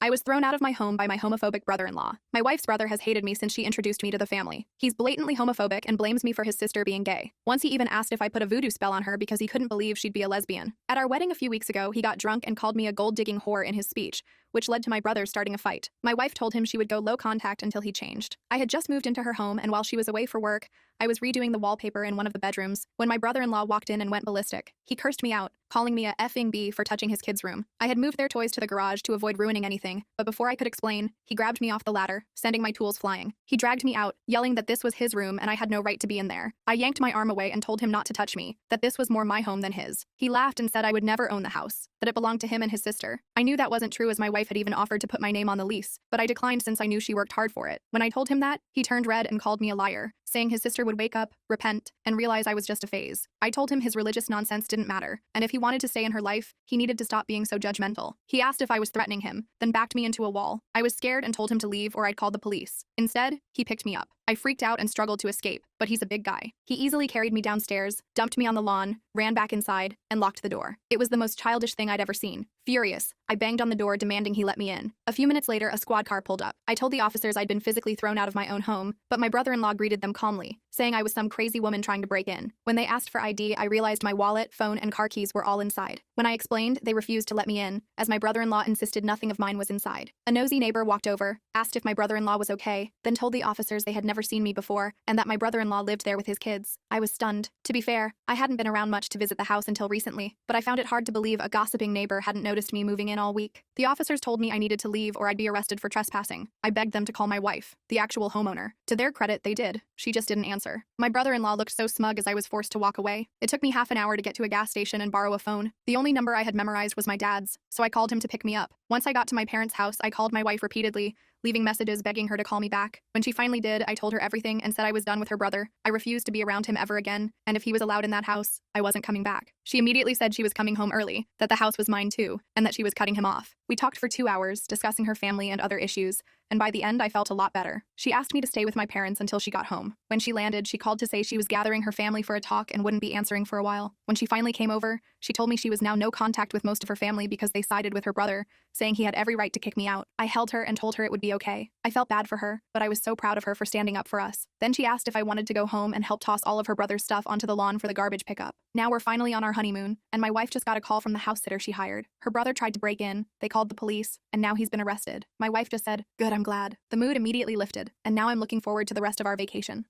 I was thrown out of my home by my homophobic brother-in-law. My wife's brother has hated me since she introduced me to the family. He's blatantly homophobic and blames me for his sister being gay. Once he even asked if I put a voodoo spell on her because he couldn't believe she'd be a lesbian. At our wedding a few weeks ago, he got drunk and called me a gold-digging whore in his speech, which led to my brother starting a fight. My wife told him she would go low contact until he changed. I had just moved into her home, and while she was away for work, I was redoing the wallpaper in one of the bedrooms when my brother-in-law walked in and went ballistic. He cursed me out, calling me a effing bee for touching his kids' room. I had moved their toys to the garage to avoid ruining anything, but before I could explain, he grabbed me off the ladder, sending my tools flying. He dragged me out, yelling that this was his room and I had no right to be in there. I yanked my arm away and told him not to touch me, that this was more my home than his. He laughed and said I would never own the house, that it belonged to him and his sister. I knew that wasn't true as my wife had even offered to put my name on the lease, but I declined since I knew she worked hard for it. When I told him that, he turned red and called me a liar, saying his sister would wake up, repent, and realize I was just a phase. I told him his religious nonsense didn't matter, and if he wanted to stay in her life, he needed to stop being so judgmental. He asked if I was threatening him, then backed me into a wall. I was scared and told him to leave or I'd call the police. Instead, he picked me up. I freaked out and struggled to escape, but he's a big guy. He easily carried me downstairs, dumped me on the lawn, ran back inside, and locked the door. It was the most childish thing I'd ever seen. Furious, I banged on the door demanding he let me in. A few minutes later, a squad car pulled up. I told the officers I'd been physically thrown out of my own home, but my brother-in-law greeted them calmly, saying I was some crazy woman trying to break in. When they asked for ID, I realized my wallet, phone, and car keys were all inside. When I explained, they refused to let me in, as my brother-in-law insisted nothing of mine was inside. A nosy neighbor walked over, asked if my brother-in-law was okay, then told the officers they had never seen me before, and that my brother-in-law lived there with his kids. I was stunned. To be fair, I hadn't been around much to visit the house until recently, but I found it hard to believe a gossiping neighbor hadn't noticed me moving in all week. The officers told me I needed to leave or I'd be arrested for trespassing. I begged them to call my wife, the actual homeowner. To their credit, they did. She just didn't answer. My brother-in-law looked so smug as I was forced to walk away. It took me half an hour to get to a gas station and borrow a phone. The only number I had memorized was my dad's, so I called him to pick me up. Once I got to my parents' house, I called my wife repeatedly, leaving messages begging her to call me back. When she finally did, I told her everything and said I was done with her brother. I refused to be around him ever again, and if he was allowed in that house, I wasn't coming back. She immediately said she was coming home early, that the house was mine too, and that she was cutting him off. We talked for 2 hours, discussing her family and other issues, and by the end I felt a lot better. She asked me to stay with my parents until she got home. When she landed, she called to say she was gathering her family for a talk and wouldn't be answering for a while. When she finally came over, she told me she was now no contact with most of her family because they sided with her brother, saying he had every right to kick me out. I held her and told her it would be okay. I felt bad for her, but I was so proud of her for standing up for us. Then she asked if I wanted to go home and help toss all of her brother's stuff onto the lawn for the garbage pickup. Now we're finally on our honeymoon, and my wife just got a call from the house sitter she hired. Her brother tried to break in, they called the police, and now he's been arrested. My wife just said, "Good, I'm glad." The mood immediately lifted, and now I'm looking forward to the rest of our vacation.